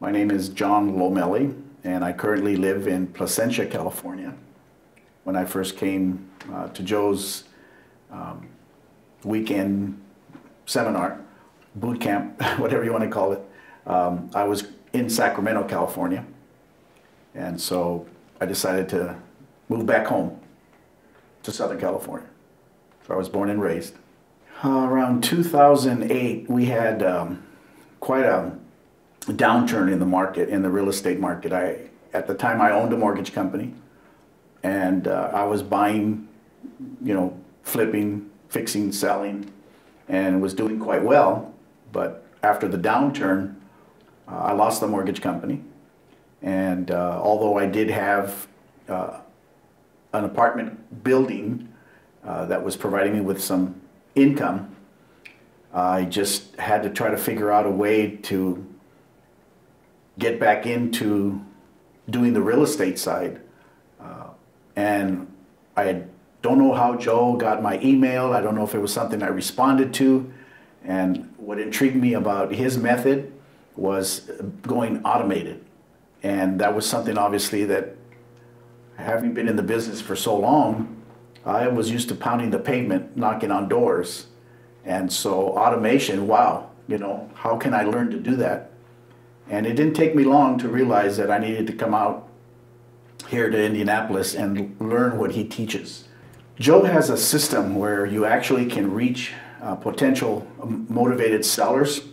My name is John Lomelli, and I currently live in Placentia, California. When I first came to Joe's weekend seminar, boot camp, whatever you want to call it, I was in Sacramento, California. And so I decided to move back home to Southern California. So I was born and raised. Around 2008, we had quite a downturn in the market, in the real estate market. At the time, I owned a mortgage company, and I was buying, flipping, fixing, selling, and was doing quite well. But after the downturn, I lost the mortgage company. And although I did have an apartment building that was providing me with some income, I just had to try to figure out a way to get back into doing the real estate side. And I don't know how Joe got my email. I don't know if it was something I responded to. And what intrigued me about his method was going automated. And that was something, obviously, that having been in the business for so long, I was used to pounding the pavement, knocking on doors. And so automation, wow, how can I learn to do that? And it didn't take me long to realize that I needed to come out here to Indianapolis and learn what he teaches. Joe has a system where you actually can reach potential motivated sellers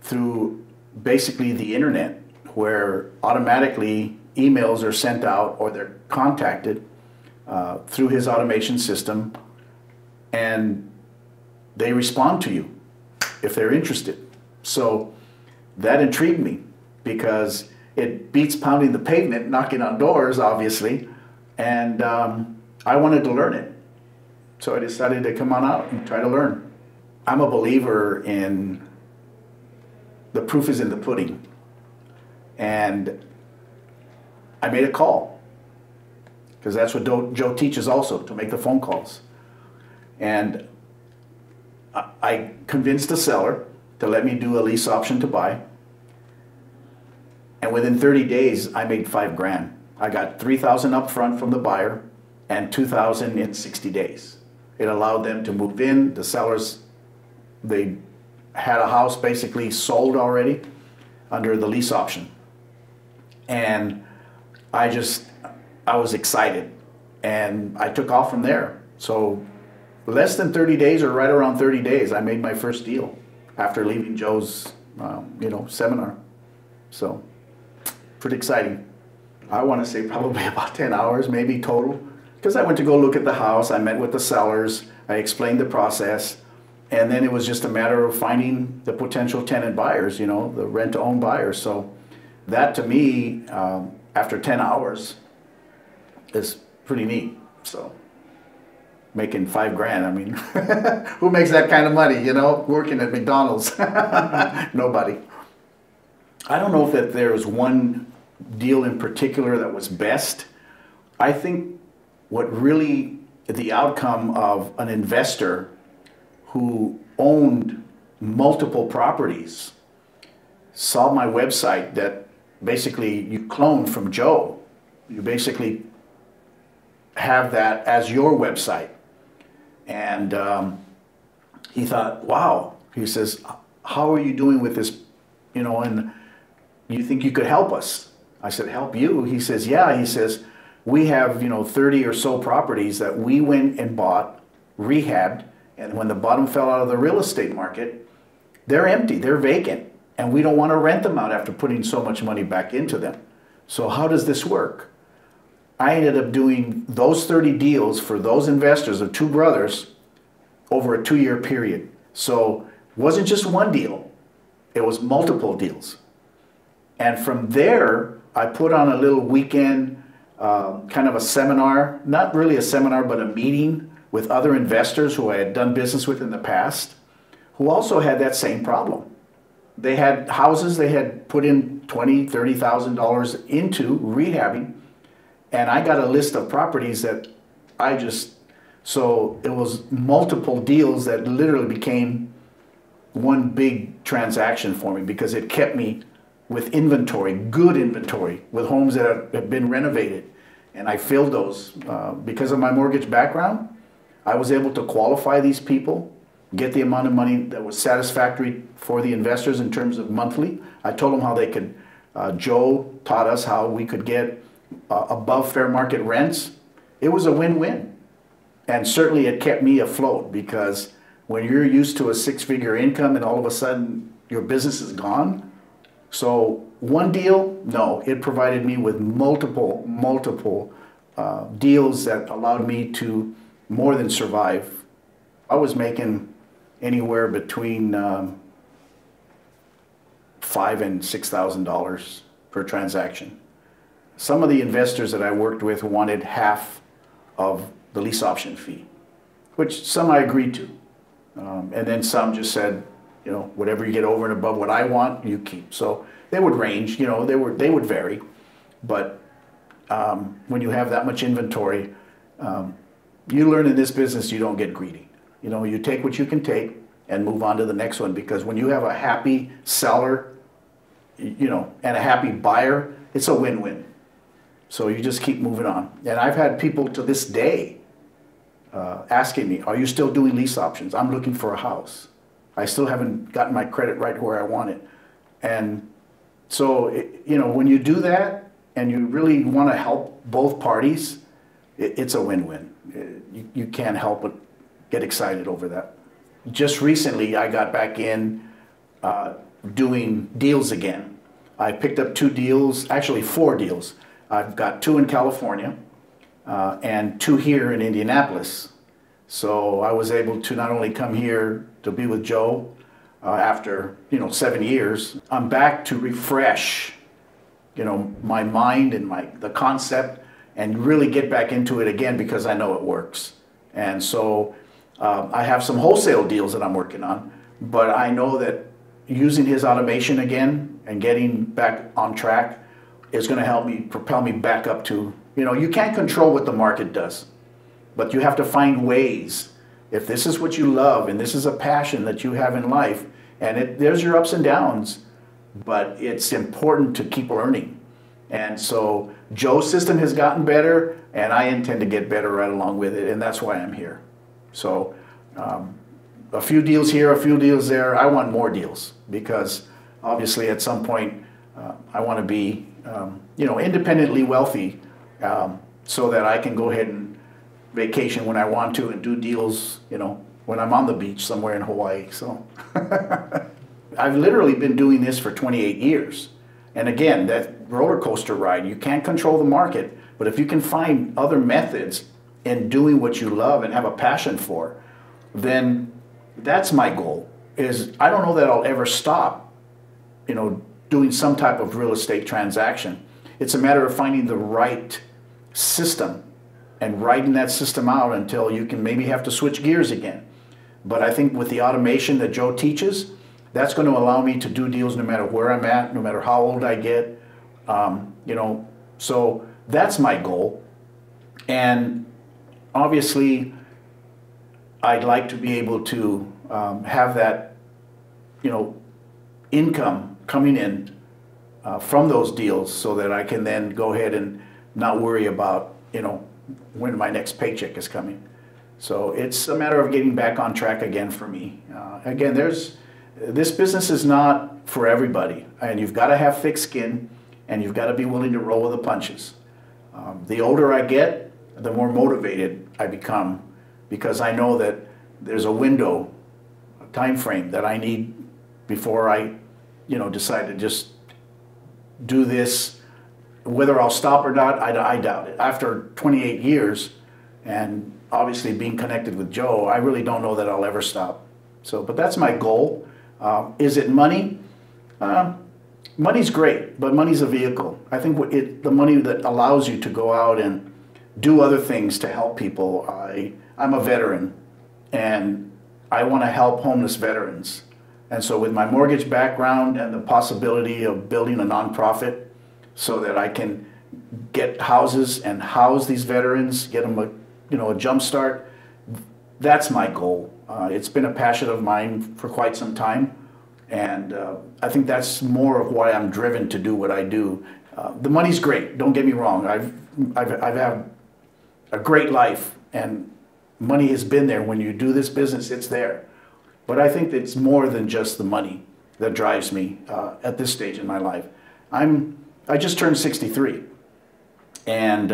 through basically the internet, where automatically emails are sent out or they're contacted through his automation system, and they respond to you if they're interested. So that intrigued me because it beats pounding the pavement, knocking on doors, obviously, and I wanted to learn it. So I decided to come on out and try to learn. I'm a believer in the proof is in the pudding. And I made a call, because that's what Joe teaches also, to make the phone calls. And I convinced the seller to let me do a lease option to buy. And within 30 days, I made $5,000. I got $3,000 up front from the buyer and $2,000 in 60 days. It allowed them to move in. The sellers, they had a house basically sold already under the lease option. And I was excited, and I took off from there. So less than 30 days, or right around 30 days, I made my first deal after leaving Joe's, seminar. So pretty exciting. I want to say probably about 10 hours, maybe total, because I went to go look at the house. I met with the sellers. I explained the process. And then it was just a matter of finding the potential tenant buyers, the rent-to-own buyers. So that, to me, after 10 hours, is pretty neat. So making $5,000, I mean, who makes that kind of money, working at McDonald's? Nobody. I don't know if there was one deal in particular that was best. I think what really the outcome of an investor who owned multiple properties saw my website that basically you cloned from Joe. You basically have that as your website. And he thought, wow. He says, how are you doing with this? And you think you could help us? I said, help you? He says, yeah. He says, we have, 30 or so properties that we went and bought, rehabbed, and when the bottom fell out of the real estate market, they're empty, they're vacant, and we don't want to rent them out after putting so much money back into them. So how does this work? I ended up doing those 30 deals for those investors of two brothers over a 2-year period. So it wasn't just one deal, it was multiple deals. And from there, I put on a little weekend kind of a seminar, not really a seminar, but a meeting with other investors who I had done business with in the past, who also had that same problem. They had houses they had put in $20,000, $30,000 into rehabbing, and I got a list of properties that so it was multiple deals that literally became one big transaction for me, because it kept me with inventory, good inventory, with homes that have been renovated. And I filled those. Because of my mortgage background, I was able to qualify these people, get the amount of money that was satisfactory for the investors in terms of monthly. I told them how they could, Joe taught us how we could get above fair market rents. It was a win-win. And certainly it kept me afloat, because when you're used to a six-figure income and all of a sudden your business is gone. So one deal, no, it provided me with multiple deals that allowed me to more than survive. I was making anywhere between $5,000 and $6,000 per transaction. Some of the investors that I worked with wanted half of the lease option fee, which some I agreed to. And then some just said, you know, whatever you get over and above what I want, you keep. So they would range, you know, they would vary. But when you have that much inventory, you learn in this business you don't get greedy. You know, you take what you can take and move on to the next one, because when you have a happy seller, you know, and a happy buyer, it's a win-win. So you just keep moving on. And I've had people to this day asking me, are you still doing lease options? I'm looking for a house. I still haven't gotten my credit right where I want it. And so, you know, when you do that and you really want to help both parties, it's a win-win. You can't help but get excited over that. Just recently, I got back in doing deals again. I picked up 2 deals, actually 4 deals. I've got 2 in California and 2 here in Indianapolis. So I was able to not only come here to be with Joe after, you know, 7 years. I'm back to refresh, you know, my mind and the concept, and really get back into it again, because I know it works. And so I have some wholesale deals that I'm working on, but I know that using his automation again and getting back on track is going to help me propel me back up to, you know, you can't control what the market does, but you have to find ways. If this is what you love and this is a passion that you have in life, and there's your ups and downs, but it's important to keep learning. And so Joe's system has gotten better, and I intend to get better right along with it, and that's why I'm here. So a few deals here, a few deals there. I want more deals, because obviously at some point I want to be you know, independently wealthy, so that I can go ahead and vacation when I want to and do deals, you know, when I'm on the beach somewhere in Hawaii. So I've literally been doing this for 28 years. And again, that roller coaster ride, you can't control the market, but if you can find other methods in doing what you love and have a passion for, then that's my goal. Is I don't know that I'll ever stop, you know, doing some type of real estate transaction. It's a matter of finding the right system and writing that system out until you can maybe have to switch gears again. But I think with the automation that Joe teaches, that's going to allow me to do deals no matter where I'm at, no matter how old I get. You know, so that's my goal. And obviously, I'd like to be able to have that, you know, income coming in from those deals, so that I can then go ahead and not worry about, you know, when my next paycheck is coming. So it's a matter of getting back on track again for me. Again, this business is not for everybody, and you've got to have thick skin, and you've got to be willing to roll with the punches. The older I get, the more motivated I become, because I know that there's a window, a time frame that I need before I, you know, decide to just do this. Whether I'll stop or not, I doubt it. After 28 years, and obviously being connected with Joe, I really don't know that I'll ever stop. So, but that's my goal. Is it money? Money's great, but money's a vehicle. I think the money that allows you to go out and do other things to help people. I'm a veteran, and I want to help homeless veterans. And so with my mortgage background and the possibility of building a nonprofit so that I can get houses and house these veterans, get them a jump start, that's my goal. It's been a passion of mine for quite some time, And I think that's more of why I'm driven to do what I do. The money's great, don't get me wrong. I've had a great life, and money has been there. When you do this business, it's there. But I think it's more than just the money that drives me at this stage in my life. I just turned 63. And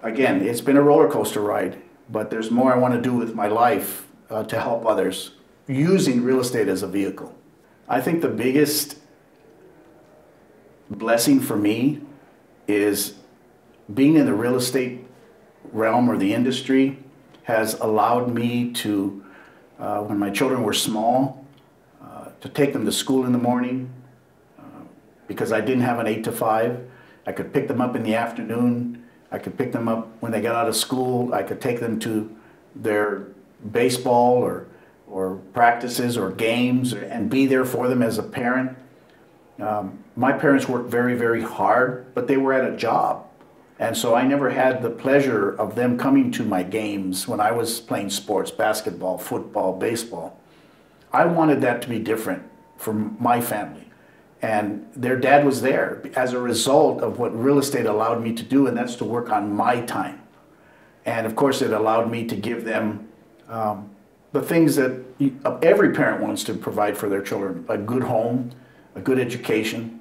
again, it's been a roller coaster ride, but there's more I want to do with my life to help others using real estate as a vehicle. I think the biggest blessing for me is being in the real estate realm or the industry has allowed me to, when my children were small, to take them to school in the morning because I didn't have an 8 to 5. I could pick them up in the afternoon. I could pick them up when they got out of school. I could take them to their baseball or practices or games and be there for them as a parent. My parents worked very, very hard, but they were at a job. And so I never had the pleasure of them coming to my games when I was playing sports, basketball, football, baseball. I wanted that to be different for my family. And their dad was there as a result of what real estate allowed me to do, and that's to work on my time. And of course, it allowed me to give them the things that every parent wants to provide for their children: a good home, a good education,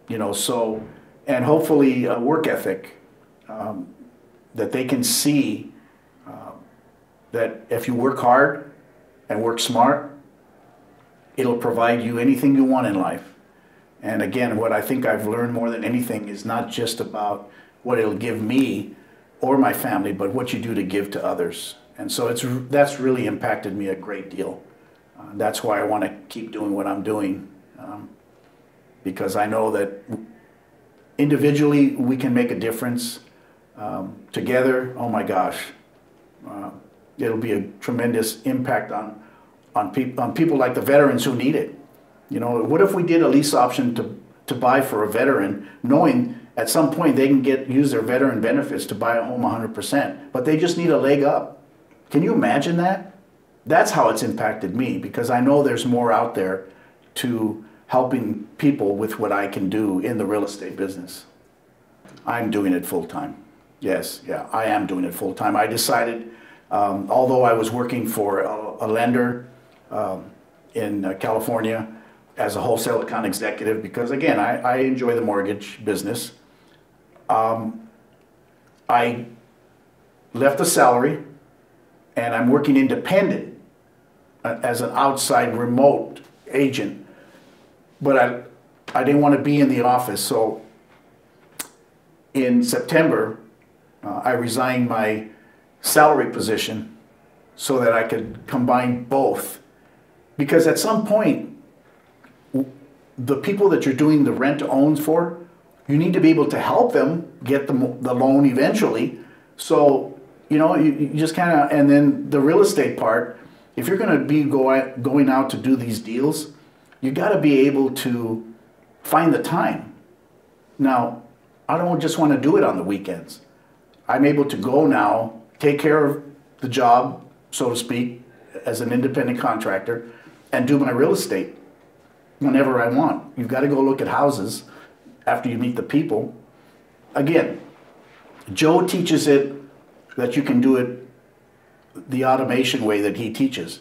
and hopefully a work ethic that they can see that if you work hard and work smart, it'll provide you anything you want in life. And again, what I think I've learned more than anything is not just about what it'll give me or my family, but what you do to give to others. And so that's really impacted me a great deal. That's why I want to keep doing what I'm doing, because I know that individually we can make a difference. Together, oh my gosh, it'll be a tremendous impact on people like the veterans who need it. What if we did a lease option to buy for a veteran, knowing at some point they can use their veteran benefits to buy a home 100%, but they just need a leg up. Can you imagine that? That's how it's impacted me, because I know there's more out there to helping people with what I can do in the real estate business. I'm doing it full time. Yes, yeah, I am doing it full time. I decided, although I was working for a lender in California as a wholesale account executive, because again, I enjoy the mortgage business. I left the salary and I'm working independent as an outside remote agent, but I didn't want to be in the office. So in September, I resigned my salary position so that I could combine both. Because at some point, the people that you're doing the rent-to-owns for, you need to be able to help them get the loan eventually. So, you just kind of, and then the real estate part, if you're going to be going out to do these deals, you got to be able to find the time. Now, I don't just want to do it on the weekends. I'm able to go now, take care of the job, so to speak, as an independent contractor, and do my real estate whenever I want. You've got to go look at houses after you meet the people. Again, Joe teaches it that you can do it the automation way that he teaches.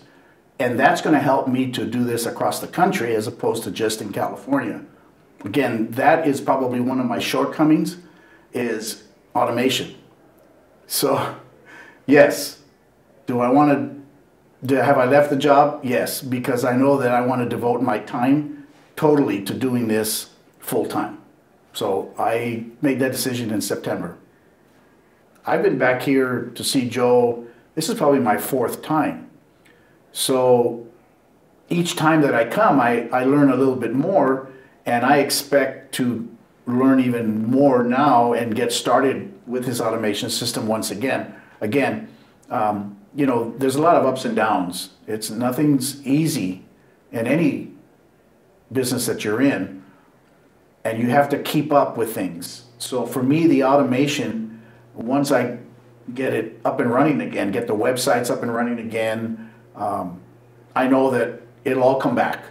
And that's going to help me to do this across the country as opposed to just in California. Again, that is probably one of my shortcomings, is automation. So, yes, have I left the job? Yes, because I know that I want to devote my time totally to doing this full time. So I made that decision in September. I've been back here to see Joe, this is probably my 4th time. So each time that I come, I learn a little bit more, and I expect to learn even more now and get started with his automation system once again. Again, there's a lot of ups and downs. Nothing's easy in any business that you're in, and you have to keep up with things. So for me, the automation, once I get it up and running again, get the websites up and running again, I know that it'll all come back.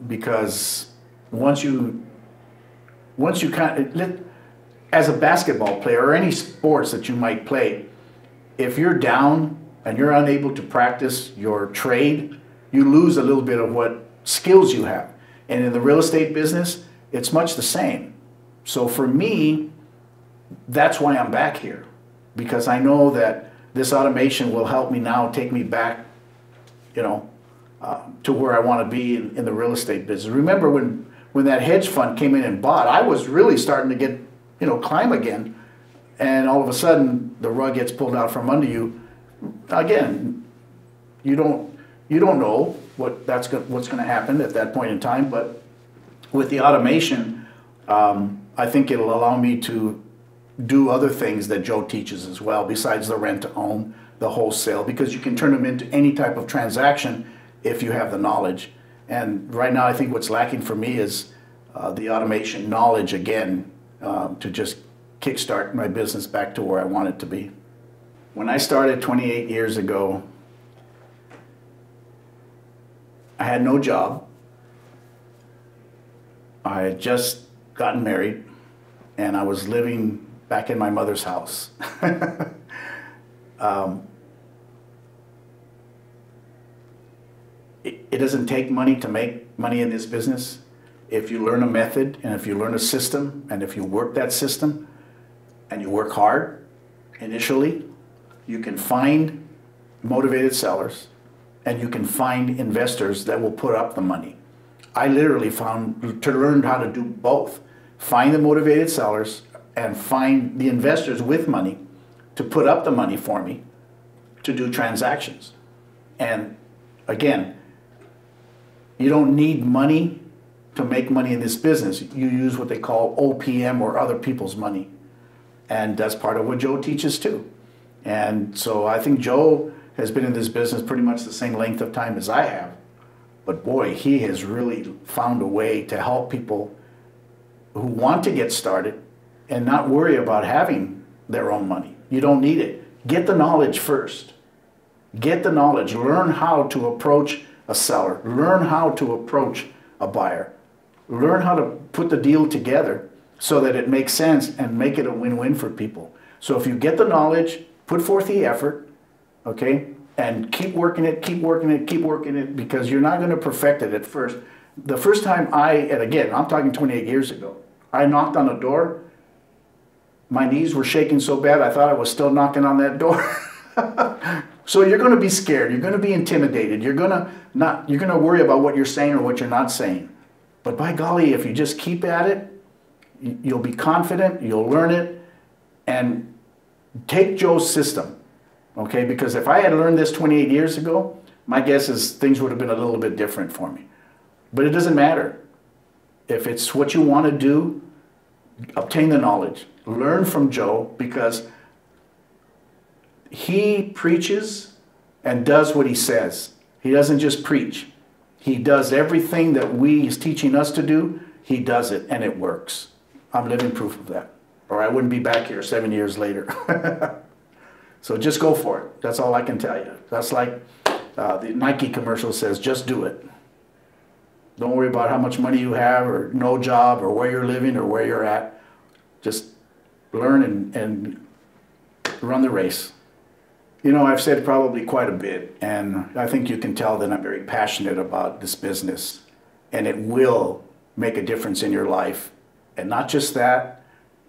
Because once you kind of, as a basketball player or any sports that you might play, if you're down and you're unable to practice your trade, you lose a little bit of what skills you have. And in the real estate business, it's much the same. So for me, that's why I'm back here, because I know that this automation will help me now take me back, to where I want to be in the real estate business. Remember when that hedge fund came in and bought, I was really starting to get, climb again. And all of a sudden the rug gets pulled out from under you. Again, you don't know what's going to happen at that point in time, but with the automation, I think it'll allow me to do other things that Joe teaches as well, besides the rent to own, the wholesale, because you can turn them into any type of transaction if you have the knowledge. And right now I think what's lacking for me is the automation knowledge again, to just kickstart my business back to where I want it to be. When I started 28 years ago, I had no job. I had just gotten married, and I was living back in my mother's house. It doesn't take money to make money in this business. If you learn a method, and if you learn a system, and if you work that system, and you work hard initially, you can find motivated sellers, and you can find investors that will put up the money. I literally found to learn how to do both. Find the motivated sellers and find the investors with money to put up the money for me to do transactions. And again, you don't need money to make money in this business. You use what they call OPM, or other people's money. And that's part of what Joe teaches too. And so I think Joe has been in this business pretty much the same length of time as I have. But boy, he has really found a way to help people who want to get started and not worry about having their own money. You don't need it. Get the knowledge first. Get the knowledge. Learn how to approach a seller. Learn how to approach a buyer. Learn how to put the deal together so that it makes sense and make it a win-win for people. So if you get the knowledge, put forth the effort, okay, and keep working it, keep working it, keep working it, because you're not going to perfect it at first. The first time and again, I'm talking 28 years ago, I knocked on a door, my knees were shaking so bad I thought I was still knocking on that door. So you're going to be scared, you're going to be intimidated, you're going to worry about what you're saying or what you're not saying. But by golly, if you just keep at it, you'll be confident, you'll learn it, and take Joe's system, okay? Because if I had learned this 28 years ago, my guess is things would have been a little bit different for me. But it doesn't matter. If it's what you want to do, obtain the knowledge. Learn from Joe, because he preaches and does what he says. He doesn't just preach. He does everything that he's teaching us to do. He does it, and it works. I'm living proof of that, or I wouldn't be back here 7 years later. So just go for it. That's all I can tell you. That's like the Nike commercial says, just do it. Don't worry about how much money you have, or no job, or where you're living, or where you're at. Just learn and run the race. You know, I've said probably quite a bit, and I think you can tell that I'm very passionate about this business, and it will make a difference in your life. And not just that,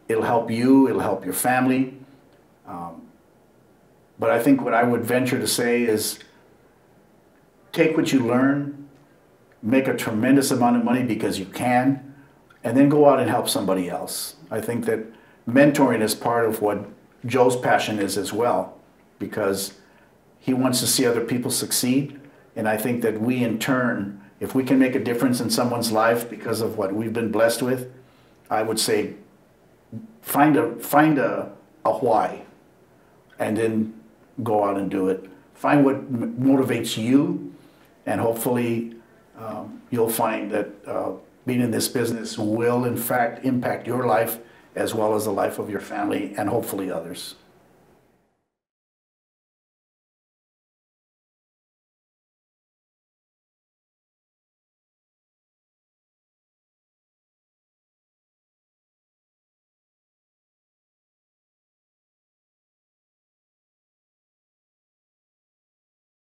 it'll help you, it'll help your family. But I think what I would venture to say is, take what you learn, make a tremendous amount of money because you can, and then go out and help somebody else. I think that mentoring is part of what Joe's passion is as well, because he wants to see other people succeed. And I think that we, in turn, if we can make a difference in someone's life because of what we've been blessed with, I would say find a why, and then go out and do it. Find what motivates you, and hopefully you'll find that being in this business will in fact impact your life as well as the life of your family and hopefully others.